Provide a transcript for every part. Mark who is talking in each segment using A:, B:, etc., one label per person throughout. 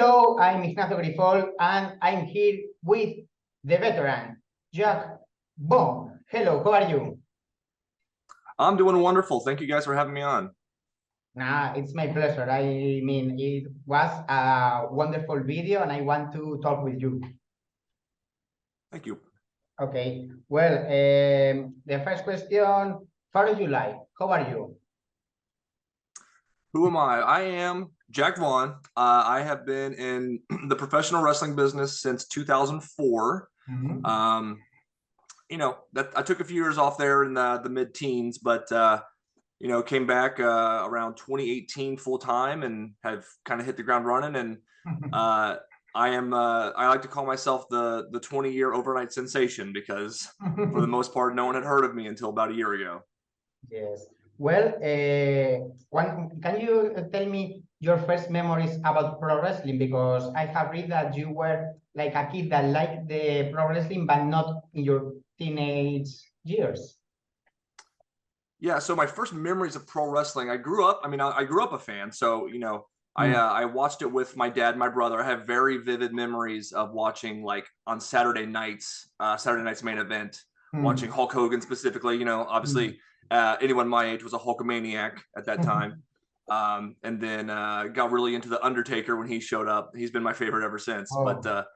A: Hello, I'm Ignacio Grifol, and I'm here with the veteran, Jack Vaughn. Hello, how are you?
B: I'm doing wonderful. Thank you guys for having me on.
A: Nah, it's my pleasure. I mean, it was a wonderful video, and I want to talk with you.
B: Thank you.
A: Okay, well, the first question, how do you like? How are you?
B: Who am I? I am Jack Vaughn. I have been in the professional wrestling business since 2004.
A: Mm-hmm.
B: You know, that I took a few years off there in the mid-teens, but you know, came back around 2018 full time and have kind of hit the ground running. And I like to call myself the 20-year overnight sensation because for the most part, no one had heard of me until about a year ago.
A: Yes. Well, can you tell me your first memories about pro wrestling? Because I have read that you were like a kid that liked the pro wrestling, but not in your teenage years.
B: Yeah, so my first memories of pro wrestling, I grew up a fan. So, you know, I watched it with my dad, my brother. I have very vivid memories of watching like on Saturday nights main event, watching Hulk Hogan specifically. You know, obviously anyone my age was a Hulkamaniac at that time. And then got really into the Undertaker when he showed up. He's been my favorite ever since. But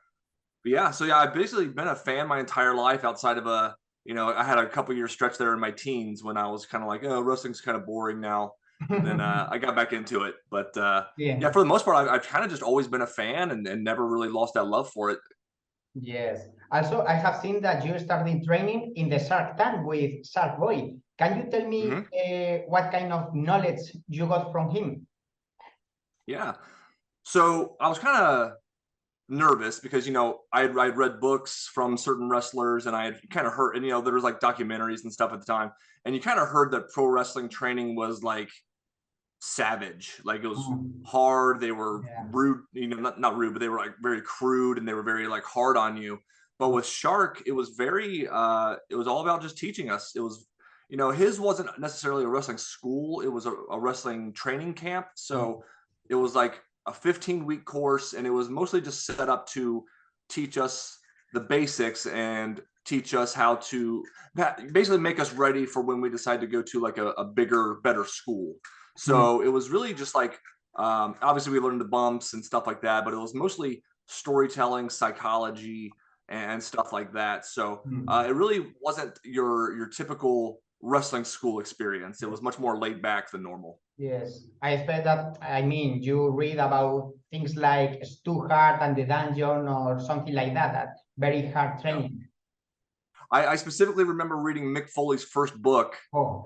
B: yeah, so yeah, I've basically been a fan my entire life outside of you know, I had a couple year stretch there in my teens when I was kind of like, oh, wrestling's kind of boring now. And then I got back into it. But yeah, for the most part, I've kind of just always been a fan and never really lost that love for it.
A: Yes. Also, I have seen that you started training in the Shark Tank with Shark Boy. Can you tell me what kind of knowledge you got from him?
B: Yeah. So I was kind of nervous because, you know, I'd read books from certain wrestlers and I had kind of heard, and, you know, there was like documentaries and stuff at the time. And you kind of heard that pro wrestling training was like savage, like it was hard. They were rude, you know, not rude, but they were like very crude and they were very like hard on you. But with Shark, it was very it was all about just teaching us. It was, you know, his wasn't necessarily a wrestling school, it was a wrestling training camp. So it was like a 15-week course and it was mostly just set up to teach us the basics and teach us how to basically make us ready for when we decide to go to like a bigger, better school. So it was really just like, obviously we learned the bumps and stuff like that, but it was mostly storytelling, psychology, and stuff like that. So it really wasn't your typical wrestling school experience. It was much more laid back than normal.
A: Yes, I expect that. I mean, you read about things like Stu Hart and the Dungeon or something like that, that very hard training.
B: I specifically remember reading Mick Foley's first book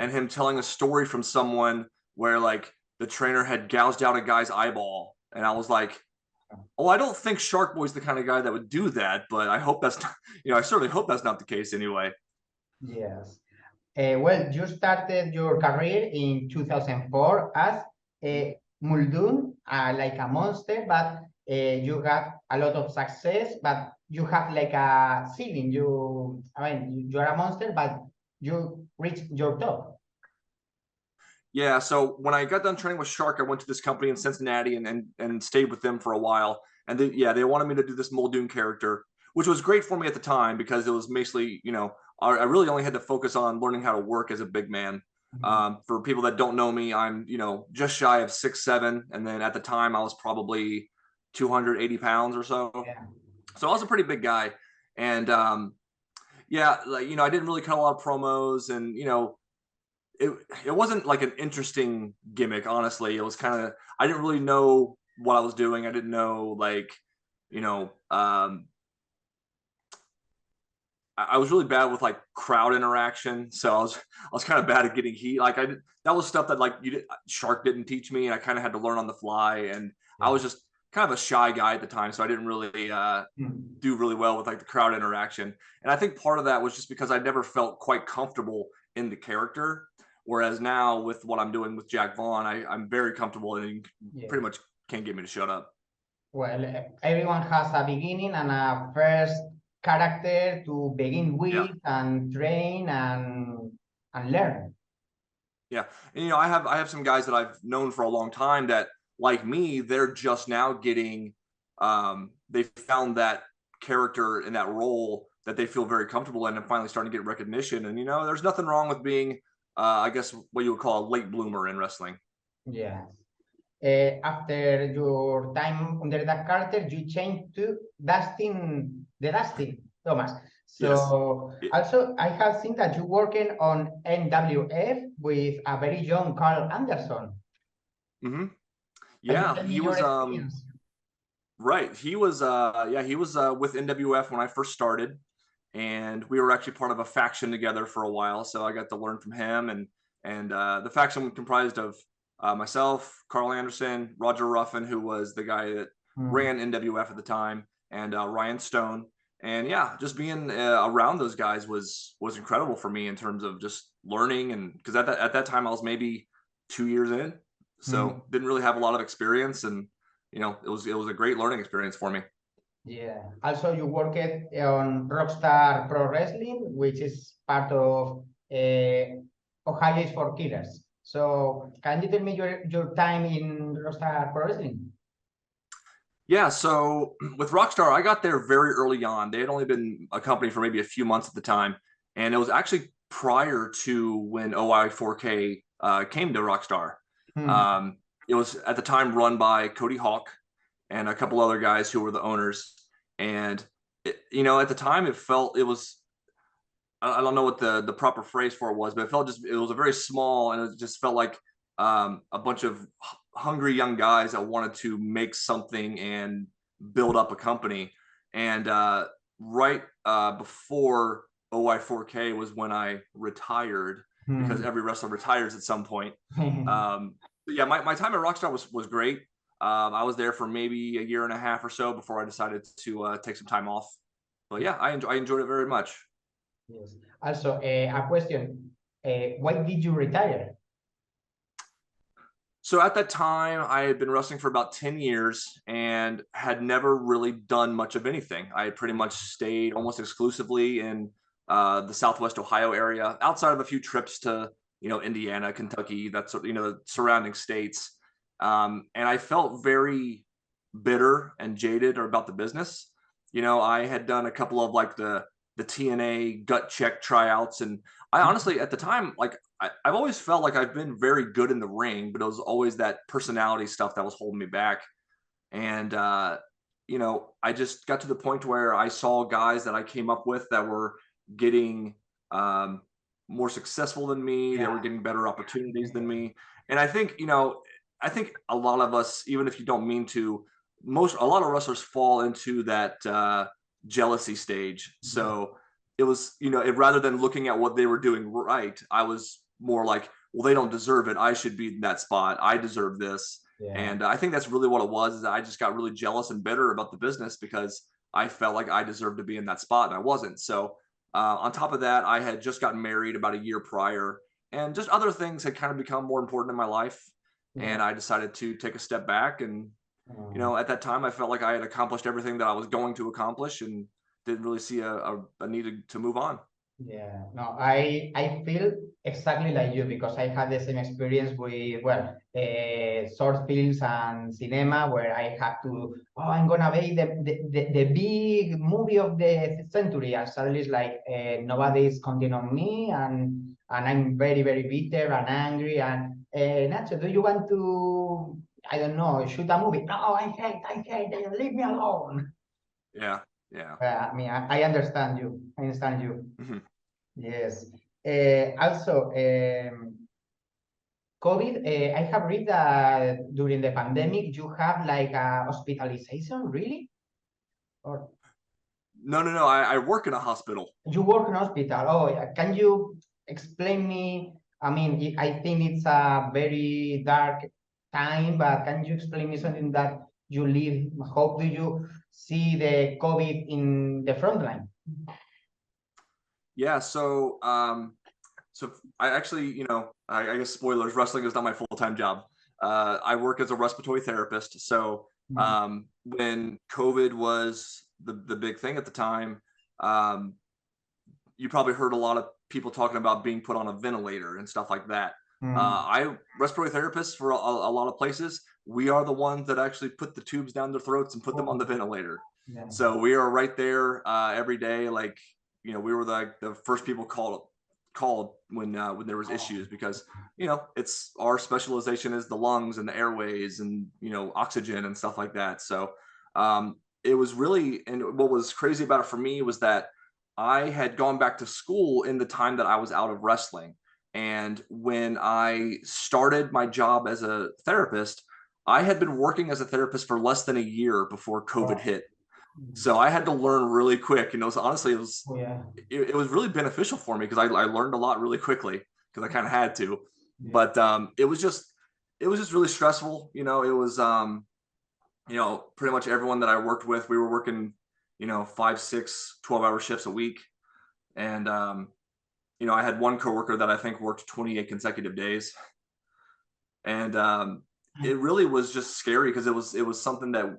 B: and him telling a story from someone where like the trainer had gouged out a guy's eyeball. And I was like, oh, I don't think Shark Boy's the kind of guy that would do that, but I hope that's not, you know, I certainly hope that's not the case anyway.
A: Yes. Well, you started your career in 2004 as a Muldoon, like a monster, but you got a lot of success, but you have like a ceiling. I mean, you're a monster, but you reached your top.
B: Yeah, so when I got done training with Shark, I went to this company in Cincinnati and stayed with them for a while. And they wanted me to do this Muldoon character, which was great for me at the time because it was basically, you know, I really only had to focus on learning how to work as a big man. For people that don't know me, I'm, you know, just shy of 6'7", and then at the time I was probably 280 pounds or so.
A: Yeah.
B: So I was a pretty big guy, and yeah, like, you know, I didn't really cut a lot of promos, and, you know, it wasn't like an interesting gimmick, honestly. It was kind of, I didn't really know what I was doing. I didn't know, like, you know, I was really bad with like crowd interaction, so I was kind of bad at getting heat. Like that was stuff that like Shark didn't teach me, and I kind of had to learn on the fly. And I was just kind of a shy guy at the time, so I didn't really do really well with like the crowd interaction. And I think part of that was just because I never felt quite comfortable in the character. Whereas now with what I'm doing with Jack Vaughn, I'm very comfortable and pretty much can't get me to shut up.
A: Well, everyone has a beginning and a first character to begin with and train and learn.
B: Yeah, and, you know, I have some guys that I've known for a long time that, like me, they're just now getting they found that character in that role that they feel very comfortable in, and finally starting to get recognition. And, you know, there's nothing wrong with being, I guess, what you would call a late bloomer in wrestling.
A: Yes. After your time under that Carter, you changed to Dustin Thomas. So
B: yes.
A: also I have seen that you working on NWF with a very young Carl Anderson.
B: Mm-hmm.
A: Can you
B: Yeah,
A: tell me
B: he
A: your
B: was
A: experience?
B: right. He was with NWF when I first started, and we were actually part of a faction together for a while. So I got to learn from him, and the faction comprised of myself, Carl Anderson, Roger Ruffin, who was the guy that ran NWF at the time, and Ryan Stone. And yeah, just being around those guys was incredible for me in terms of just learning. And because at that time I was maybe 2 years in, so didn't really have a lot of experience, and you know, it was a great learning experience for me.
A: Yeah. Also, you worked on Rockstar Pro Wrestling, which is part of Ohio is for Killers. So, can you tell me your time in Rockstar Pro Wrestling?
B: Yeah, so with Rockstar, I got there very early on. They had only been a company for maybe a few months at the time, and it was actually prior to when OI4K came to Rockstar. It was at the time run by Cody Hawk and a couple other guys who were the owners. And you know, at the time, it was, I don't know what the proper phrase for it was, but it was a very small, and it just felt like a bunch of hungry young guys that wanted to make something and build up a company. And right before OI4K was when I retired, because every wrestler retires at some point. Yeah, my time at Rockstar was great. I was there for maybe a year and a half or so before I decided to take some time off. But yeah, I enjoyed it very much.
A: Yes. Also, a question. Why did you retire?
B: So at that time, I had been wrestling for about 10 years and had never really done much of anything. I had pretty much stayed almost exclusively in the Southwest Ohio area, outside of a few trips to, you know, Indiana, Kentucky, that's, you know, the surrounding states. And I felt very bitter and jaded about the business. You know, I had done a couple of like the TNA gut check tryouts, and I honestly at the time, like, I've always felt like I've been very good in the ring, but it was always that personality stuff that was holding me back. And you know, I just got to the point where I saw guys that I came up with that were getting more successful than me. They were getting better opportunities than me. And I think, you know, I think a lot of us, even if you don't mean to, a lot of wrestlers fall into that jealousy stage. So it was, you know, rather than looking at what they were doing right, I was more like, well, they don't deserve it. I should be in that spot. I deserve this. And I think that's really what it was, is that I just got really jealous and bitter about the business because I felt like I deserved to be in that spot and I wasn't. So on top of that, I had just gotten married about a year prior, and just other things had kind of become more important in my life. And I decided to take a step back. And, you know, at that time, I felt like I had accomplished everything that I was going to accomplish and didn't really see a need to move on.
A: Yeah, no, I feel exactly like you, because I had the same experience with, well, short films and cinema, where I had to, oh, I'm gonna be the big movie of the century, and suddenly it's like nobody's counting on me, and I'm very, very bitter and angry, and Nacho, do you want to, I don't know, shoot a movie? No, I hate, leave me alone.
B: Yeah, yeah.
A: I mean, I understand you. I understand you. Yes. Also, COVID, I have read that during the pandemic, you have like a hospitalization, really? Or
B: No. I work in a hospital.
A: you work in hospital? Oh, yeah. Can you explain me? I mean, I think it's a very dark time, but can you explain me something that you live? How do you see the COVID in the front line?
B: Yeah, so I actually, you know, I guess spoilers, wrestling is not my full-time job. I work as a respiratory therapist. So when COVID was the big thing at the time, you probably heard a lot of people talking about being put on a ventilator and stuff like that. Respiratory therapists for a lot of places, we are the ones that actually put the tubes down their throats and put them on the ventilator.
A: Yeah.
B: So we are right there every day. Like, you know, we were like the first people called when there was issues, because, you know, it's our specialization is the lungs and the airways and, you know, oxygen and stuff like that. So it was really, and what was crazy about it for me was that I had gone back to school in the time that I was out of wrestling. And when I started my job as a therapist, I had been working as a therapist for less than a year before COVID hit. So I had to learn really quick. And it was honestly, it was really beneficial for me because I learned a lot really quickly because I kind of had to. But it was just really stressful. You know, it was, you know, pretty much everyone that I worked with, we were working, you know, 5, 6, 12-hour shifts a week. And, you know, I had one coworker that I think worked 28 consecutive days. And it really was just scary because it was something that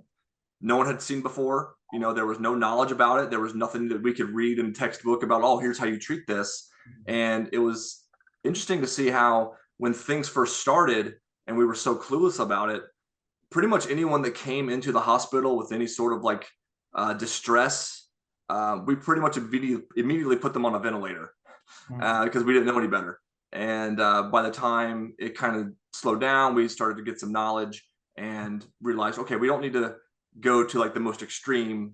B: no one had seen before. You know, there was no knowledge about it. There was nothing that we could read in a textbook about, oh, here's how you treat this. And it was interesting to see how when things first started and we were so clueless about it, pretty much anyone that came into the hospital with any sort of like distress, we pretty much immediately put them on a ventilator because we didn't know any better. And by the time it kind of slowed down, we started to get some knowledge and realized, okay, we don't need to go to like the most extreme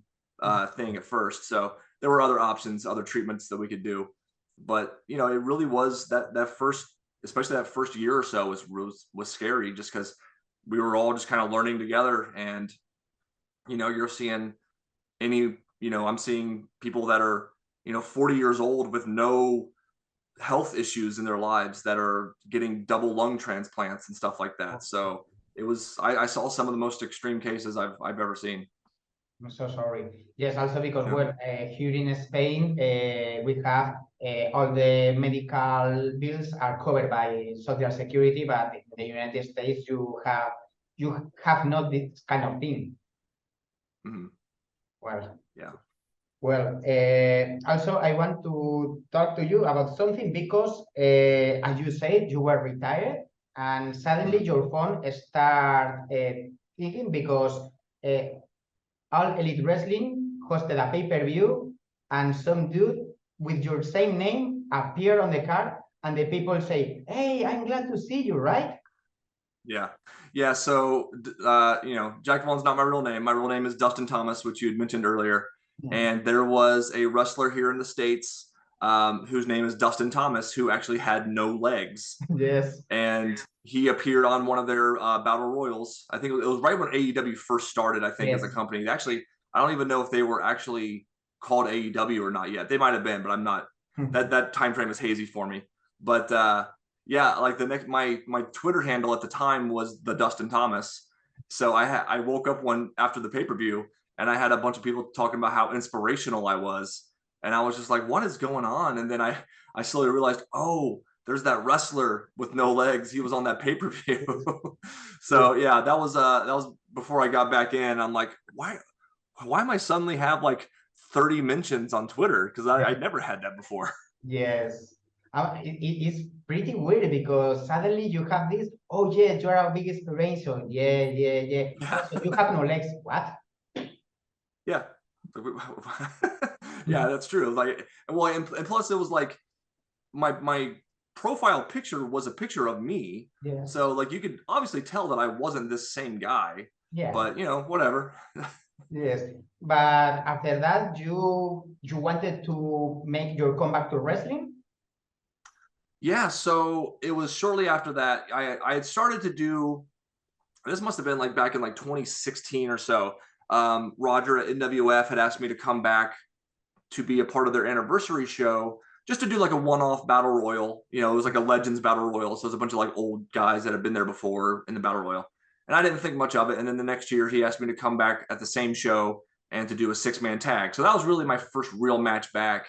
B: thing at first. So there were other options, other treatments that we could do. But, you know, it really was that first, especially that first year or so was scary just because we were all just kind of learning together. And, you know, you're seeing you know, I'm seeing people that are, you know, 40 years old with no health issues in their lives that are getting double lung transplants and stuff like that. So it was, I saw some of the most extreme cases I've ever seen.
A: I'm so sorry. Yes, also because well, here in Spain, we have all the medical bills are covered by Social Security, but in the United States, you have not this kind of thing. Well, yeah. Well, also I want to talk to you about something because, as you said, you were retired and suddenly your phone start ticking because All Elite Wrestling hosted a pay-per-view and some dude with your same name appeared on the card and the people say, hey, I'm glad to see you, right?
B: Yeah. So, you know, Jack Vaughn's not my real name. My real name is Dustin Thomas, which you had mentioned earlier. And there was a wrestler here in the States whose name is Dustin Thomas, who actually had no legs.
A: Yes.
B: And he appeared on one of their battle royals. I think it was right when AEW first started, I think, as a company. Actually, I don't even know if they were actually called AEW or not yet. They might have been, but I'm not. That time frame is hazy for me. But yeah, like my Twitter handle at the time was the Dustin Thomas. So I woke up after the pay-per-view and I had a bunch of people talking about how inspirational I was. And I was just like, what is going on? And then I slowly realized, oh, there's that wrestler with no legs. He was on that pay-per-view. So yeah, that was before I got back in. I'm like, why am I suddenly have like 30 mentions on Twitter? Because I never had that before.
A: Yes. It's pretty weird because suddenly you have this, oh yeah, you are our big inspiration. Yeah. Also, you have no legs. What?
B: Yeah. Yeah, that's true. Like, well, and plus it was like my profile picture was a picture of me.
A: Yeah.
B: So like you could obviously tell that I wasn't this same guy.
A: Yeah.
B: But you know, whatever.
A: Yes. But after that, you wanted to make your comeback to wrestling?
B: Yeah, so it was shortly after that I had started to do, this must have been like back in like 2016 or so. Roger at NWF had asked me to come back to be a part of their anniversary show, just to do like a one-off battle royal. You know, it was like a Legends battle royal. So it was a bunch of like old guys that had been there before in the battle royal. And I didn't think much of it. And then the next year he asked me to come back at the same show and to do a 6-man tag. So that was really my first real match back.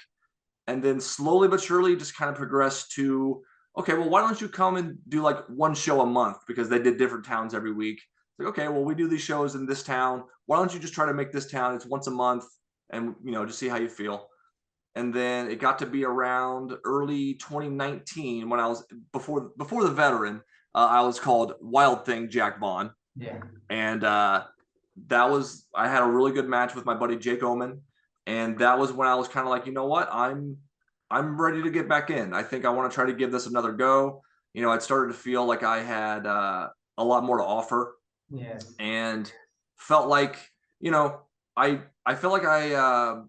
B: And then slowly but surely just kind of progressed to, okay, well, why don't you come and do like one show a month? Because they did different towns every week. Like, okay, well, we do these shows in this town. Why don't you just try to make this town? It's once a month and, you know, just see how you feel. And then it got to be around early 2019 when I was before the veteran. I was called Wild Thing Jack Vaughn.
A: Yeah.
B: And that was, I had a really good match with my buddy Jake Oman. And that was when I was kind of like, you know what, I'm ready to get back in. I think I want to try to give this another go. You know, I'd started to feel like I had a lot more to offer.
A: Yes.
B: And felt like, you know, I felt like I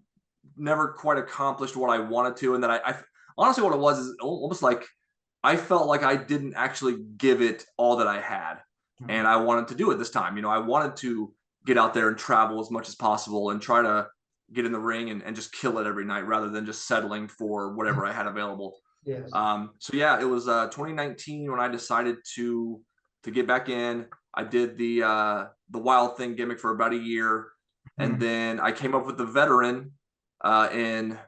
B: never quite accomplished what I wanted to. And that I honestly, what it was is almost like I felt like I didn't actually give it all that I had. And I wanted to do it this time. You know, I wanted to get out there and travel as much as possible and try to get in the ring and just kill it every night rather than just settling for whatever I had available.
A: Yes.
B: So yeah, it was 2019 when I decided to get back in. I did the Wild Thing gimmick for about a year. And then I came up with the veteran in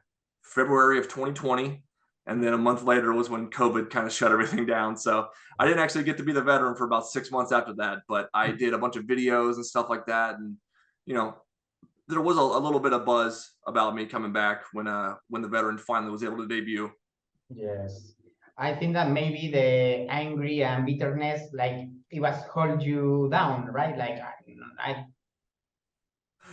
B: February of 2020. And then a month later was when COVID kind of shut everything down. So I didn't actually get to be the veteran for about 6 months after that, but I did a bunch of videos and stuff like that. And, you know, there was a little bit of buzz about me coming back when the veteran finally was able to debut.
A: Yes. I think that maybe the angry and bitterness, like it was hold you down, right? Like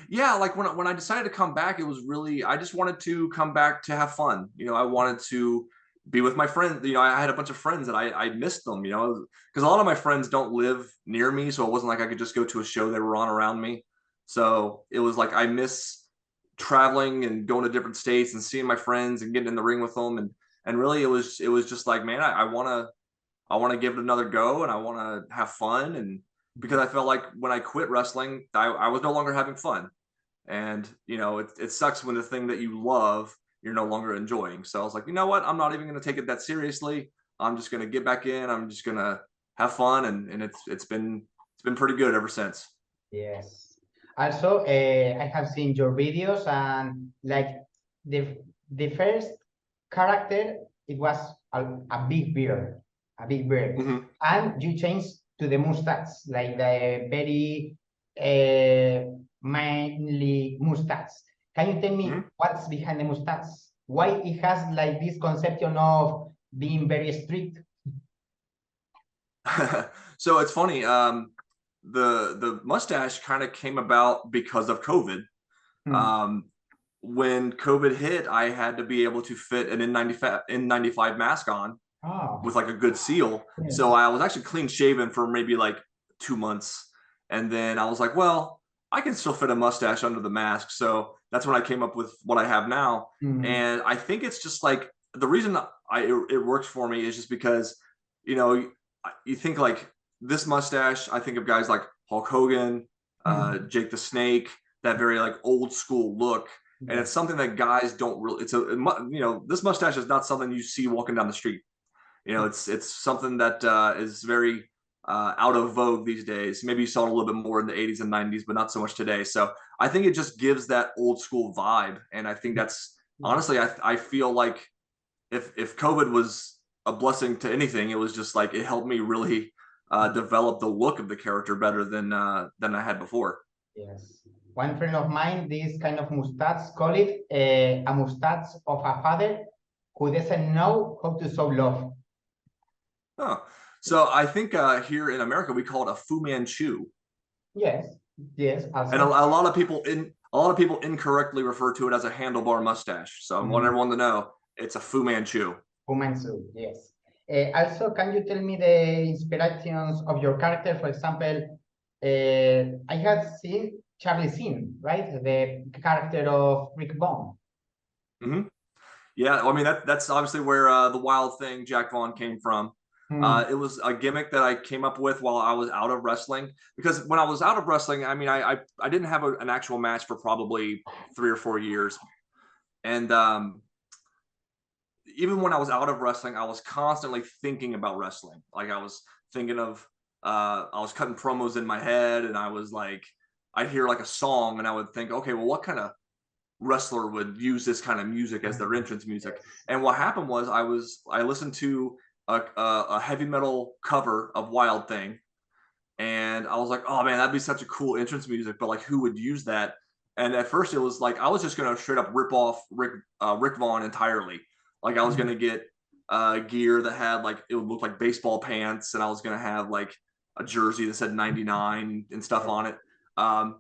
B: yeah, like when I decided to come back, it was really, I just wanted to come back to have fun. You know, I wanted to be with my friends. You know, I had a bunch of friends that I missed them, you know, because a lot of my friends don't live near me. So it wasn't like I could just go to a show they were on around me. So it was like I miss traveling and going to different states and seeing my friends and getting in the ring with them. And really it was just like, man, I want to give it another go and I want to have fun. And because I felt like when I quit wrestling, I was no longer having fun. And, you know, it sucks when the thing that you love, you're no longer enjoying. So I was like, you know what? I'm not even going to take it that seriously. I'm just going to get back in. I'm just going to have fun. And it's been pretty good ever since.
A: yes. Also, I have seen your videos and like the first character, it was a big beard, and you changed to the mustache, like the very manly mustache. Can you tell me what's behind the mustache? Why it has like this conception of being very strict?
B: So it's funny. The mustache kind of came about because of COVID. When COVID hit, I had to be able to fit an N95 mask on with like a good seal. Yes. So I was actually clean shaven for maybe like 2 months. And then I was like, well, I can still fit a mustache under the mask. So that's when I came up with what I have now. And I think it's just like the reason it works for me is just because, you know, you think like this mustache, I think of guys like Hulk Hogan, Jake the Snake, that very like old school look. And it's something that guys don't really, you know, this mustache is not something you see walking down the street. You know, it's something that is very out of vogue these days. Maybe you saw it a little bit more in the 80s and 90s, but not so much today. So I think it just gives that old school vibe. And I think that's honestly, I feel like if COVID was a blessing to anything, it was just like it helped me really develop the look of the character better than I had before.
A: Yes. One friend of mine, this kind of mustache, call it a mustache of a father who doesn't know how to show love.
B: Oh, so I think here in America we call it a Fu Manchu.
A: Yes, yes. Also.
B: And a lot of people incorrectly refer to it as a handlebar mustache. So I want everyone to know it's a Fu Manchu.
A: Fu Manchu, yes. Also, can you tell me the inspirations of your character? For example, I have seen Charlie Sin, right? The character of Rick Vaughn.
B: Yeah, I mean that's obviously where the Wild Thing Jack Vaughn came from. It was a gimmick that I came up with while I was out of wrestling, because when I was out of wrestling, I mean, I didn't have an actual match for probably 3 or 4 years. And even when I was out of wrestling, I was constantly thinking about wrestling. Like I was thinking of, I was cutting promos in my head, and I was like, I'd hear like a song and I would think, okay, well, what kind of wrestler would use this kind of music as their entrance music? And what happened was I listened to a heavy metal cover of Wild Thing, and I was like, oh man, that'd be such a cool entrance music, but like who would use that? And at first it was like, I was just going to straight up rip off Rick Vaughn entirely. Like I was going to get gear that had like, it would look like baseball pants, and I was going to have like a jersey that said 99 and stuff on it. I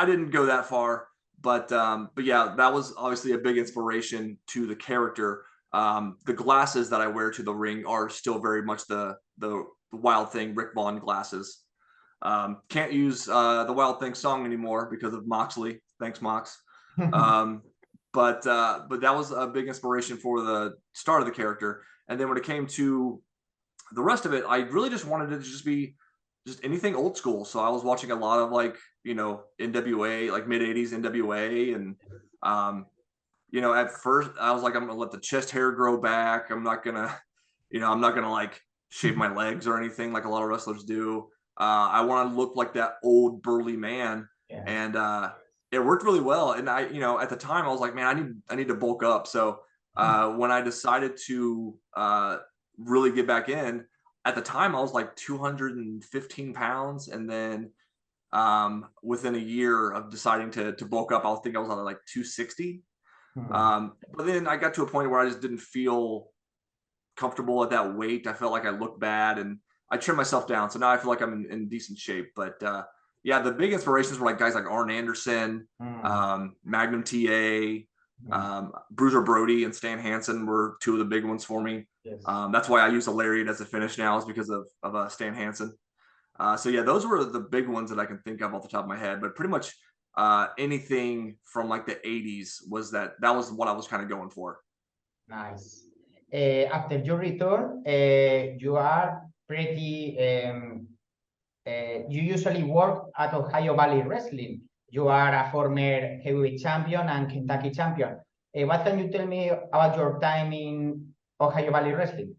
B: didn't go that far, but yeah, that was obviously a big inspiration to the character. The glasses that I wear to the ring are still very much the Wild Thing Rick Vaughn glasses. Can't use the Wild Thing song anymore because of Moxley. Thanks, Mox. But that was a big inspiration for the start of the character. And then when it came to the rest of it, I really just wanted it to just be just anything old school. So I was watching a lot of like, NWA, like mid 80s NWA. And, at first I was like, I'm going to let the chest hair grow back. I'm not going to like shave my legs or anything like a lot of wrestlers do. I want to look like that old burly man. Yeah. And it worked really well. And I, at the time I was like, man, I need to bulk up. So when I decided to really get back in, at the time I was like 215 pounds. And then within a year of deciding to bulk up, I think I was on like 260. But then I got to a point where I just didn't feel comfortable at that weight. I felt like I looked bad, and I trimmed myself down. So now I feel like I'm in decent shape. But yeah, the big inspirations were like guys like Arn Anderson, Magnum TA, Bruiser Brody and Stan Hansen were two of the big ones for me. Yes. That's why I use a lariat as a finish now, is because of Stan Hansen. So yeah, those were the big ones that I can think of off the top of my head. But pretty much anything from like the 80s that was what I was kind of going for.
A: Nice. After your return, you are pretty, you usually work at Ohio Valley Wrestling. You are a former heavyweight champion and Kentucky champion. What can you tell me about your time in Ohio Valley Wrestling?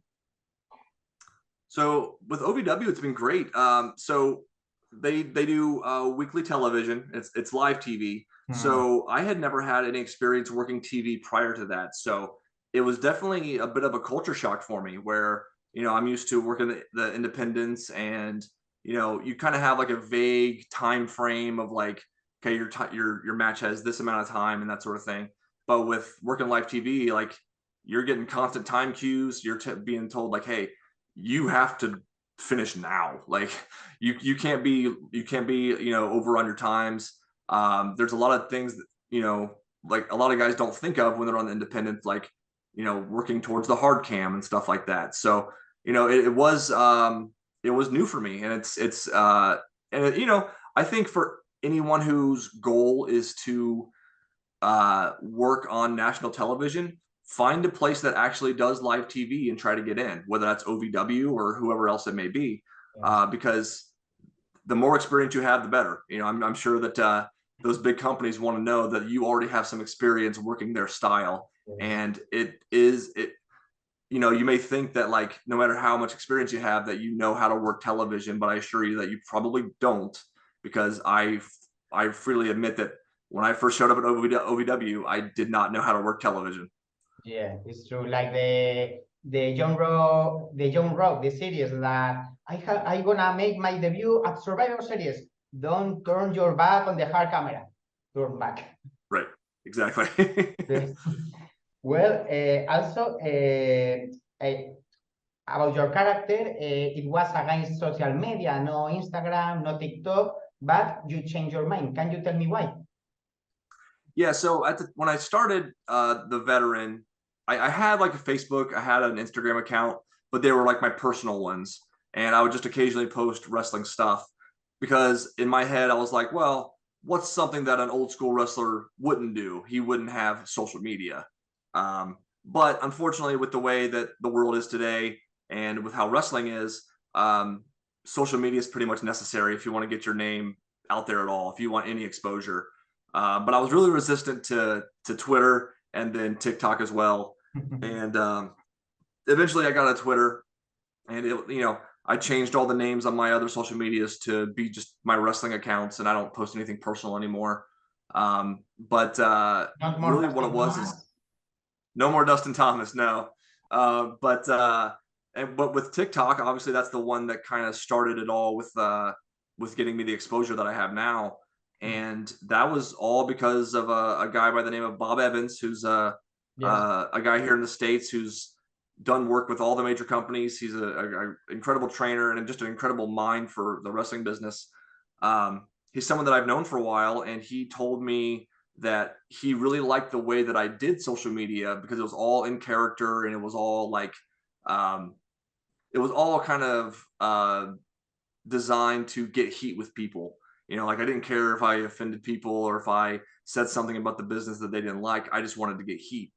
B: So with OVW, it's been great. So they do weekly television. It's live TV. So I had never had any experience working TV prior to that. So it was definitely a bit of a culture shock for me, where, I'm used to working the independents, and, you kind of have like a vague time frame of like, okay, your match has this amount of time and that sort of thing. But with working live TV, like you're getting constant time cues. You're being told like, hey, you have to finish now. Like you can't be, over on your times. There's a lot of things that, like a lot of guys don't think of when they're on the independent, like, working towards the hard cam and stuff like that. So, it was new for me, and it's I think for anyone whose goal is to work on national television, find a place that actually does live TV and try to get in, whether that's OVW or whoever else it may be, because the more experience you have, the better. I'm sure that those big companies want to know that you already have some experience working their style. And you may think that like, no matter how much experience you have, that how to work television, but I assure you that you probably don't, because I freely admit that when I first showed up at OVW, I did not know how to work television.
A: Yeah, it's true. Like the John Rock, the series that I gonna make my debut at Survivor Series. Don't turn your back on the hard camera. Turn back.
B: Right. Exactly.
A: Well, also about your character, it was against social media, no Instagram, no TikTok, but you changed your mind. Can you tell me why?
B: Yeah, so when I started the Veteran, I had like a Facebook, I had an Instagram account, but they were like my personal ones. And I would just occasionally post wrestling stuff, because in my head, I was like, well, what's something that an old school wrestler wouldn't do? He wouldn't have social media. But unfortunately, with the way that the world is today and with how wrestling is, social media is pretty much necessary if you want to get your name out there at all, if you want any exposure. But I was really resistant to Twitter and then TikTok as well. And eventually I got a Twitter, and I changed all the names on my other social medias to be just my wrestling accounts, and I don't post anything personal anymore. But really what it was is no more Dustin Thomas, no. But with TikTok, obviously that's the one that kind of started it all with getting me the exposure that I have now. And that was all because of a guy by the name of Bob Evans, who's a guy here in the States who's done work with all the major companies. He's a incredible trainer and just an incredible mind for the wrestling business. He's someone that I've known for a while, and he told me that he really liked the way that I did social media because it was all in character and it was all like, it was all kind of designed to get heat with people. You know, like I didn't care if I offended people or if I said something about the business that they didn't like. I just wanted to get heat.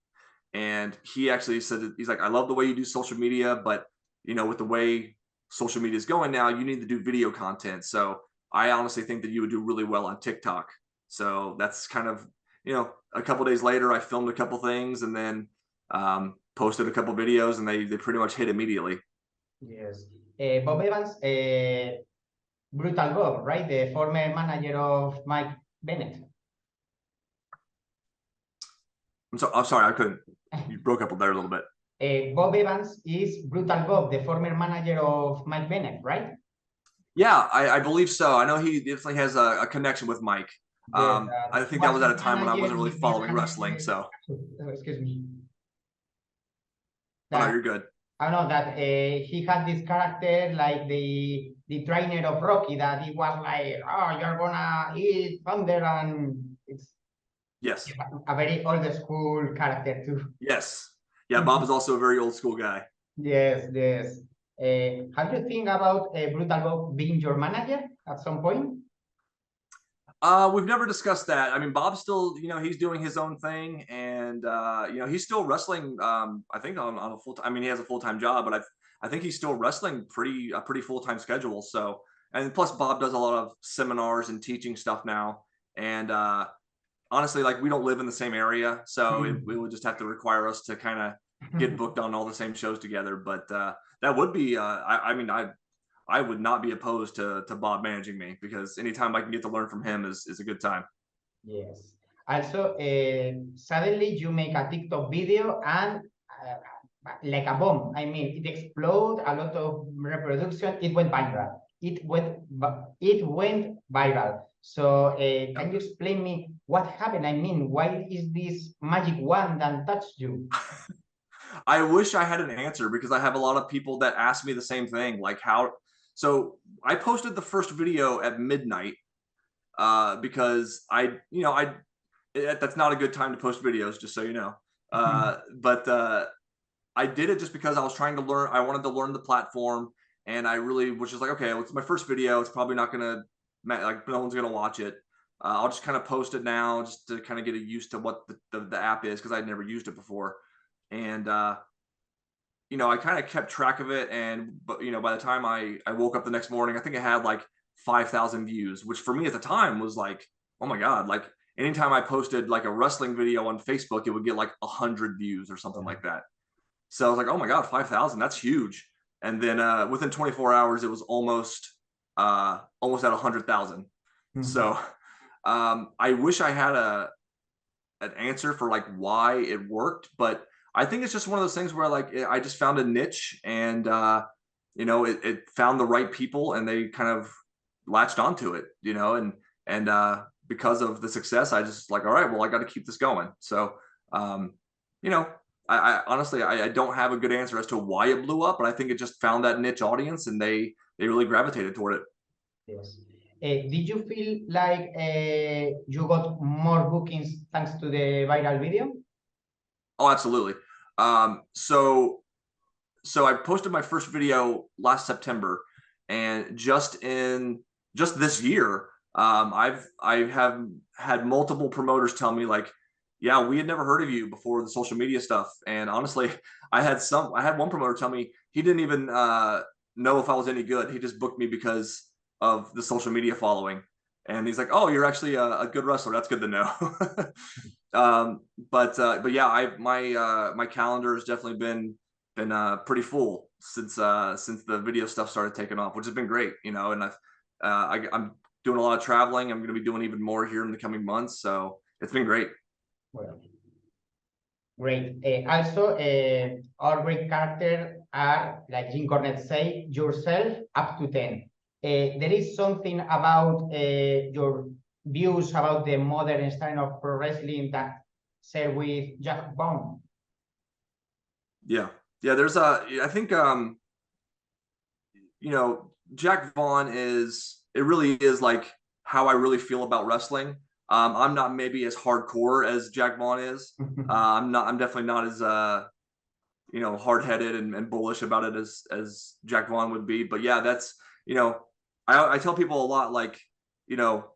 B: And he actually said that he's like, I love the way you do social media, but you know, with the way social media is going now, you need to do video content. So I honestly think that you would do really well on TikTok. So that's kind of, you know, a couple days later, I filmed a couple things and then posted a couple videos, and they pretty much hit immediately.
A: Yes. Bob Evans, Brutal Bob, right? The former manager of Mike Bennett.
B: I'm sorry, I couldn't. You broke up there a little bit.
A: Bob Evans is Brutal Bob, the former manager of Mike Bennett, right?
B: Yeah, I believe so. I know he definitely has a connection with Mike. I think that was at a time when I wasn't really following wrestling. So,
A: excuse me.
B: Oh, no, you're good.
A: I know that he had this character like the trainer of Rocky, that he was like, oh, you're gonna eat thunder, and it's a very old school character too.
B: Yes. Yeah, Bob is also a very old school guy.
A: Yes, yes. How do you think about Brutal Bob being your manager at some point?
B: We've never discussed that. I mean, Bob's still, you know, he's doing his own thing, and you know, he's still wrestling. I think on a full time. I mean, he has a full-time job, but I think he's still wrestling a pretty full-time schedule. So, and plus, Bob does a lot of seminars and teaching stuff now. And honestly, like, we don't live in the same area, so it would just have to require us to kind of get booked on all the same shows together. But that would be, I mean, I would not be opposed to Bob managing me, because anytime I can get to learn from him is a good time.
A: Yes. Also, suddenly you make a TikTok video and like a bomb. I mean, it exploded, a lot of reproduction. It went viral. It went viral. So can you explain me what happened? I mean, why is this magic wand that touched you?
B: I wish I had an answer, because I have a lot of people that ask me the same thing, like how. So I posted the first video at midnight because that's not a good time to post videos, just so you know. But I did it just because I was trying to learn. I wanted to learn the platform, and I really was just like, okay, well, it's my first video. It's probably not gonna, like, no one's gonna watch it. I'll just kind of post it now, just to kind of get used to what the app is, because I'd never used it before. And you know, I kind of kept track of it, but you know, by the time I woke up the next morning, I think it had like 5,000 views, which for me at the time was like, oh my god, like anytime I posted like a wrestling video on Facebook, it would get like 100 views or something like that. So I was like, oh my god, 5,000, that's huge. And then within 24 hours, it was almost at 100,000. So I wish I had an answer for like why it worked, but I think it's just one of those things where, like, I just found a niche, and you know, it found the right people, and they kind of latched onto it, you know, and because of the success, I just like, all right, well, I got to keep this going. So you know, I honestly, I don't have a good answer as to why it blew up, but I think it just found that niche audience, and they really gravitated toward it. Yes.
A: Did you feel like you got more bookings thanks to the viral video?
B: Oh, absolutely. So I posted my first video last September, and just this year, I have had multiple promoters tell me, like, yeah, we had never heard of you before the social media stuff. And honestly, I had one promoter tell me he didn't even know if I was any good. He just booked me because of the social media following. And he's like, oh, you're actually a good wrestler. That's good to know. But yeah, my calendar has definitely been pretty full since the video stuff started taking off, which has been great, you know. And I'm doing a lot of traveling. I'm going to be doing even more here in the coming months, so it's been great.
A: Well, great. Also, our great characters are, like Jim Cornette say, yourself up to 10. There is something about views about the modern style of pro wrestling that share with Jack Vaughn?
B: Yeah, there's I think you know, Jack Vaughn it really is like how I really feel about wrestling. I'm not maybe as hardcore as Jack Vaughn is. I'm definitely not as you know, hard-headed and bullish about it as Jack Vaughn would be. But yeah, that's, you know, I tell people a lot, like, you know,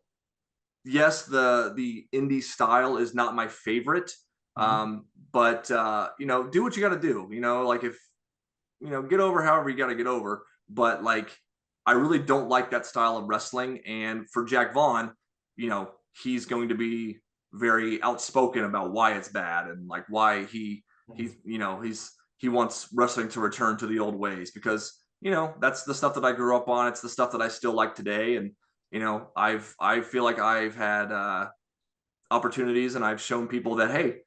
B: yes, the indie style is not my favorite. But you know, do what you got to do, you know, like, if, you know, get over however you got to get over. But like, I really don't like that style of wrestling. And for Jack Vaughn, you know, he's going to be very outspoken about why it's bad, and like why he's you know, he wants wrestling to return to the old ways, because, you know, that's the stuff that I grew up on. It's the stuff that I still like today. And, you know, I feel like I've had opportunities, and I've shown people that, hey,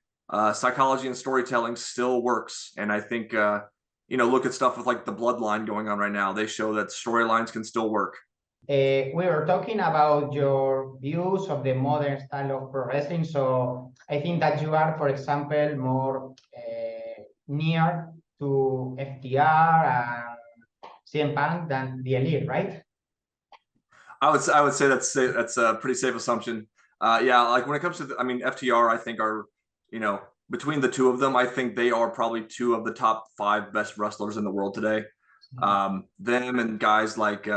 B: psychology and storytelling still works. And I think, you know, look at stuff with like the Bloodline going on right now. They show that storylines can still work.
A: We were talking about your views of the modern style of pro wrestling. So I think that you are, for example, more near to FTR and CM Punk than the Elite, right?
B: I would say that's a pretty safe assumption. Yeah, like when it comes to I mean, FTR, I think are, you know, between the two of them, I think they are probably two of the top 5 best wrestlers in the world today. Them and guys like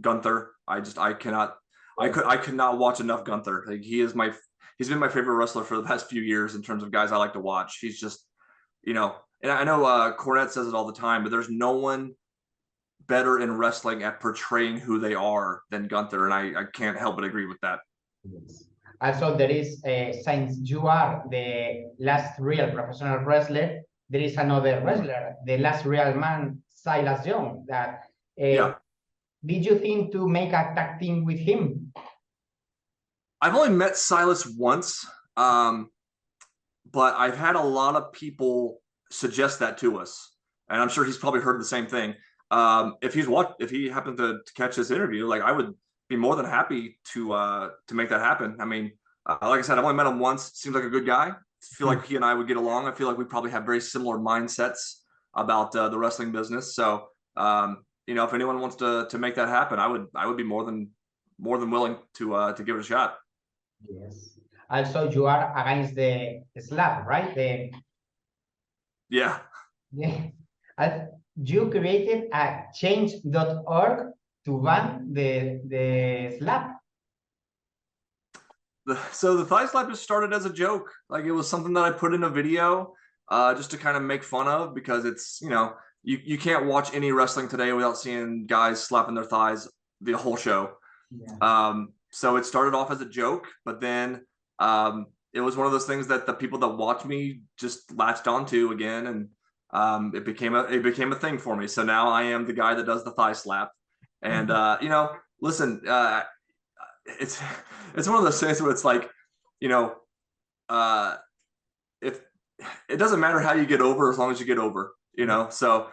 B: Gunther. I could not watch enough Gunther. Like, he's been my favorite wrestler for the past few years in terms of guys I like to watch. He's just, you know, and I know Cornette says it all the time, but there's no one better in wrestling at portraying who they are than Gunther, and I can't help but agree with that.
A: Yes. Also, there is, since you are the last real professional wrestler, there is another wrestler, the last real man, Silas Young, that
B: Yeah.
A: did you think to make a tag team with him?
B: I've only met Silas once, but I've had a lot of people suggest that to us, and I'm sure he's probably heard the same thing. If he happened to catch this interview, like, I would be more than happy to make that happen. I mean, like I said, I've only met him once. Seems like a good guy. I feel like he and I would get along. I feel like we probably have very similar mindsets about the wrestling business. So, you know, if anyone wants to make that happen, I would be more than willing to give it a shot.
A: Yes. Also, you are against the slap, right?
B: Yeah.
A: Yeah. You created a change.org to ban the slap.
B: So the thigh slap just started as a joke. Like, it was something that I put in a video just to kind of make fun of, because it's, you know, you can't watch any wrestling today without seeing guys slapping their thighs the whole show. Yeah. So it started off as a joke, but then it was one of those things that the people that watch me just latched onto again, and it became a thing for me. So now I am the guy that does the thigh slap. And you know, listen, it's one of those things where it's like, you know, if it doesn't matter how you get over, as long as you get over, you know. So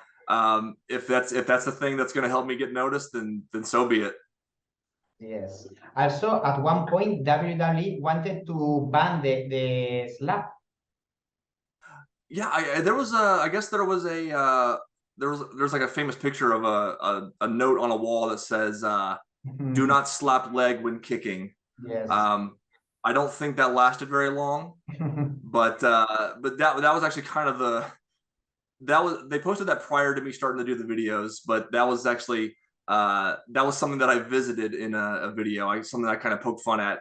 B: if that's the thing that's going to help me get noticed, then so be it.
A: Yes. Also, at one point, WWE wanted to ban the slap.
B: Yeah, there was I guess there was there's like a famous picture of a note on a wall that says do not slap leg when kicking.
A: Yes.
B: I don't think that lasted very long, but that was actually kind of they posted that prior to me starting to do the videos, but that was actually that was something that I visited in a video. Something I kind of poked fun at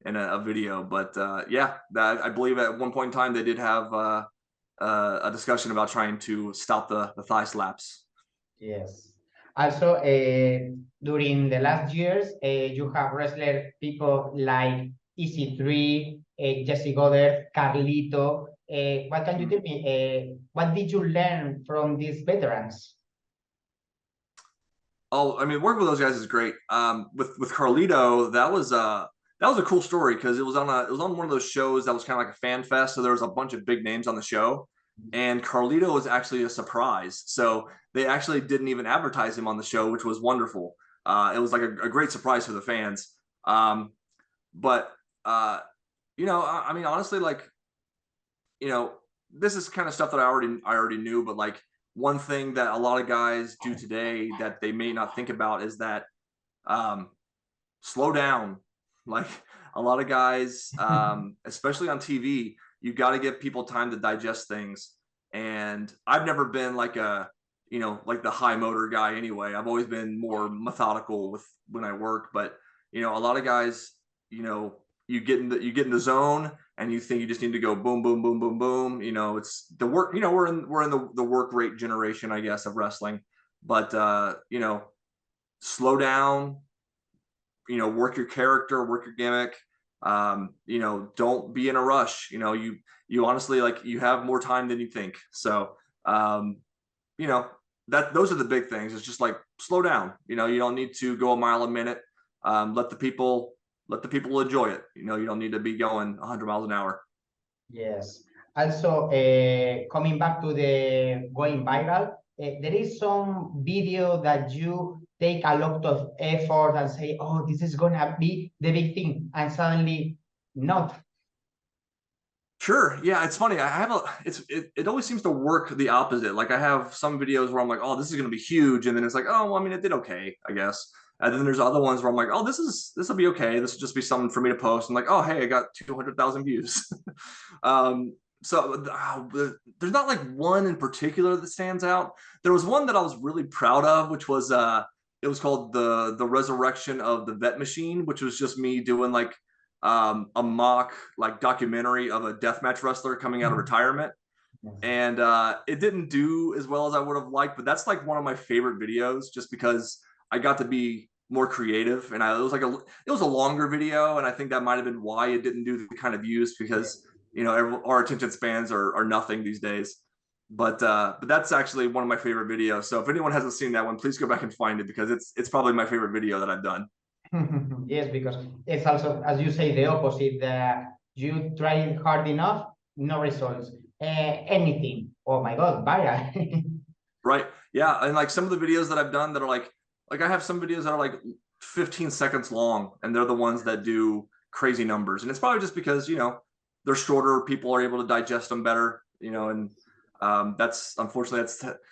B: in a video. But yeah, I believe at one point in time they did have a discussion about trying to stop the thigh slaps.
A: Yes. Also, during the last years, you have wrestled people like EC3, Jesse Goddard, Carlito. What can you tell me? What did you learn from these veterans?
B: Oh, I mean, working with those guys is great. With Carlito, that was a cool story, because it was on one of those shows that was kind of like a fan fest. So there was a bunch of big names on the show, and Carlito was actually a surprise. So they actually didn't even advertise him on the show, which was wonderful. It was like a great surprise for the fans. But you know, I mean, honestly, like, you know, this is kind of stuff that I already knew, but like one thing that a lot of guys do today that they may not think about is that slow down. Like a lot of guys, especially on TV, you got to give people time to digest things. And I've never been like a, you know, like the high motor guy anyway. I've always been more methodical with when I work, but you know, a lot of guys, you know, you get in the zone and you think you just need to go boom, boom, boom, boom, boom. You know, it's the work, you know, we're in the work rate generation, I guess, of wrestling. But you know, slow down, you know, work your character, work your gimmick. You know, don't be in a rush. You know, you honestly, like, you have more time than you think. So you know, those are the big things. It's just like slow down. You know, you don't need to go a mile a minute. Let the people enjoy it. You know, you don't need to be going 100 miles an hour.
A: Yes. Also, coming back to the going viral, there is some video that you take a lot of effort and say, oh, this is gonna be the big thing, and suddenly not.
B: Sure. Yeah, it's funny. I have it always seems to work the opposite. Like I have some videos where I'm like, oh, this is going to be huge. And then it's like, oh, well, I mean, it did okay, I guess. And then there's other ones where I'm like, oh, this will be okay. This will just be something for me to post. I'm like, oh, hey, I got 200,000 views. So there's not like one in particular that stands out. There was one that I was really proud of, which was it was called the resurrection of the vet machine, which was just me doing like a mock like documentary of a deathmatch wrestler coming out of retirement. And it didn't do as well as I would have liked, but that's like one of my favorite videos just because I got to be more creative. And it was a longer video, and I think that might have been why it didn't do the kind of views, because you know, our attention spans are nothing these days. But that's actually one of my favorite videos. So if anyone hasn't seen that one, please go back and find it, because it's probably my favorite video that I've done.
A: Yes, because it's also, as you say, the opposite. You try hard enough, no results. Anything. Oh my God, viral.
B: Right. Yeah. And like some of the videos that I've done that are like I have some videos that are like 15 seconds long, and they're the ones that do crazy numbers. And it's probably just because, you know, they're shorter, people are able to digest them better, you know, and that's unfortunately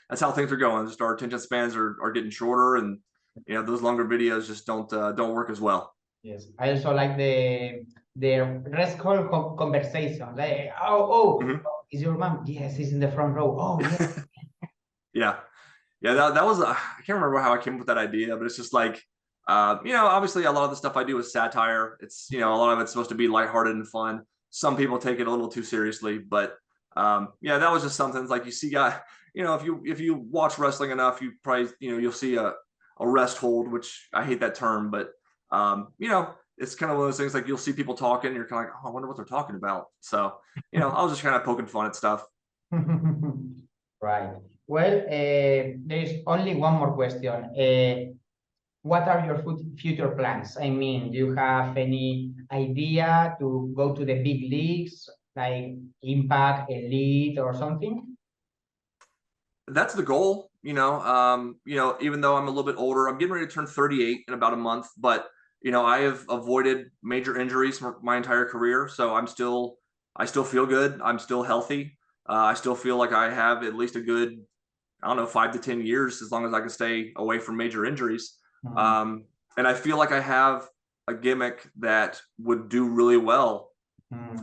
B: that's how things are going. Just our attention spans are getting shorter, and you know, those longer videos just don't work as well.
A: Yes, I also like the rest call conversation. Like, oh, is your mom? Yes, he's in the front row. Oh, yeah.
B: Yeah. That was I can't remember how I came up with that idea, but it's just like you know, obviously a lot of the stuff I do is satire. It's, you know, a lot of it's supposed to be lighthearted and fun. Some people take it a little too seriously, but yeah, that was just something like you see you know, if you watch wrestling enough, you probably, you know, you'll see a rest hold, which I hate that term, but you know, it's kind of one of those things like you'll see people talking, you're kind of like, oh, I wonder what they're talking about. So, you know, I was just kind of poking fun at stuff.
A: Right. Well, there is only one more question. What are your future plans? I mean, do you have any idea to go to the big leagues, like Impact, Elite, or something?
B: That's the goal, you know. You know, even though I'm a little bit older, I'm getting ready to turn 38 in about a month, but you know, I have avoided major injuries for my entire career, so I still feel good. I'm still healthy. I still feel like I have at least a good, I don't know, 5 to 10 years, as long as I can stay away from major injuries. And I feel like I have a gimmick that would do really well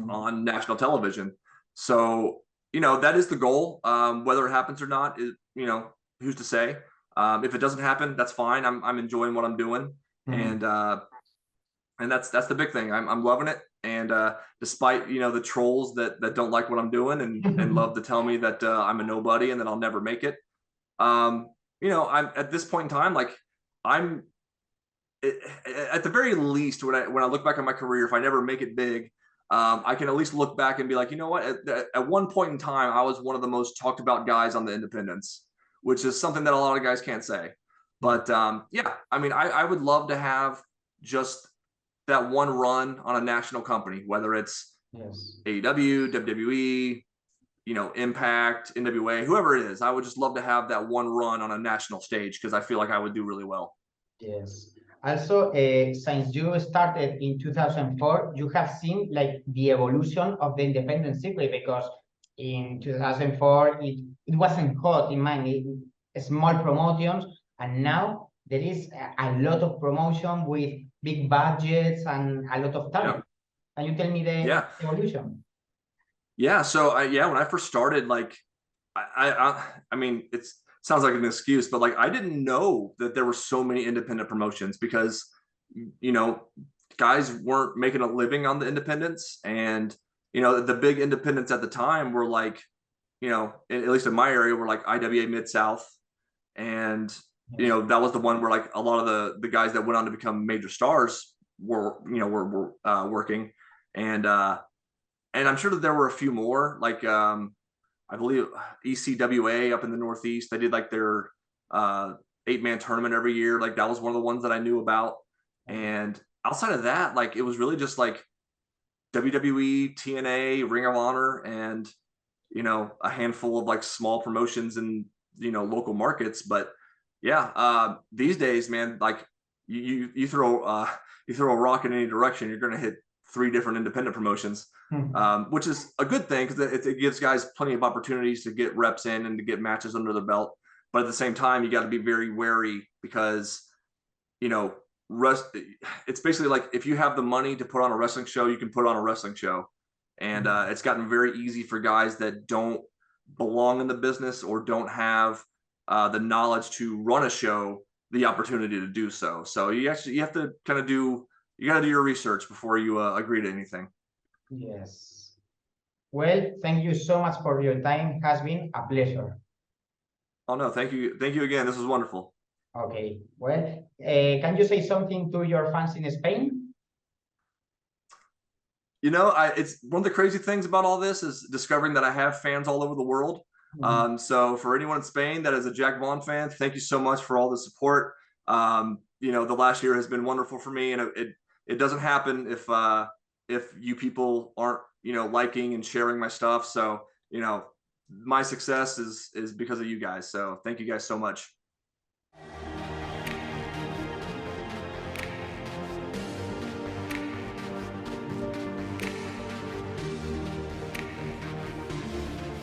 B: on national television. So, you know, that is the goal. Whether it happens or not, is, you know, who's to say? If it doesn't happen, that's fine. I'm enjoying what I'm doing, and that's the big thing. I'm loving it. And despite, you know, the trolls that don't like what I'm doing and love to tell me that I'm a nobody and that I'll never make it, you know, I'm at this point in time, like I'm at the very least, when I look back on my career, if I never make it big, I can at least look back and be like, you know what, at one point in time, I was one of the most talked about guys on the independents, which is something that a lot of guys can't say. But yeah, I mean, I would love to have just that one run on a national company, whether it's AEW, WWE, you know, Impact, NWA, whoever it is. I would just love to have that one run on a national stage, because I feel like I would do really well.
A: Yes. Also, since you started in 2004, you have seen like the evolution of the independent circuit, because in 2004 it wasn't hot in mind, small promotions, and now there is a lot of promotion with big budgets and a lot of talent. Can you tell me the evolution?
B: Yeah. So when I first started, like, I mean, it sounds like an excuse, but like, I didn't know that there were so many independent promotions because, you know, guys weren't making a living on the independents. And, you know, the big independents at the time were like, you know, at least in my area, were like IWA Mid-South. And, you know, that was the one where like a lot of the guys that went on to become major stars were, you know, were working. And I'm sure that there were a few more, like, I believe ECWA up in the Northeast, they did like their 8-man tournament every year. Like that was one of the ones that I knew about. And outside of that, like it was really just like WWE, TNA, Ring of Honor, and, you know, a handful of like small promotions in, you know, local markets. But yeah, these days, man, like you throw a rock in any direction, you're going to hit 3 different independent promotions. Which is a good thing because it gives guys plenty of opportunities to get reps in and to get matches under the belt. But at the same time, you got to be very wary because, you know, it's basically like if you have the money to put on a wrestling show, you can put on a wrestling show. And it's gotten very easy for guys that don't belong in the business or don't have the knowledge to run a show the opportunity to do so. So you have to kind of you got to do your research before you agree to anything.
A: Yes. Well, thank you so much for your time. It has been a pleasure.
B: Oh, no, thank you. Thank you again. This was wonderful.
A: Okay. Well, can you say something to your fans in Spain?
B: You know, it's one of the crazy things about all this is discovering that I have fans all over the world. So for anyone in Spain that is a Jack Vaughn fan, thank you so much for all the support. You know, the last year has been wonderful for me, and it doesn't happen if you people aren't, you know, liking and sharing my stuff. So, you know, my success is because of you guys. So thank you guys so much.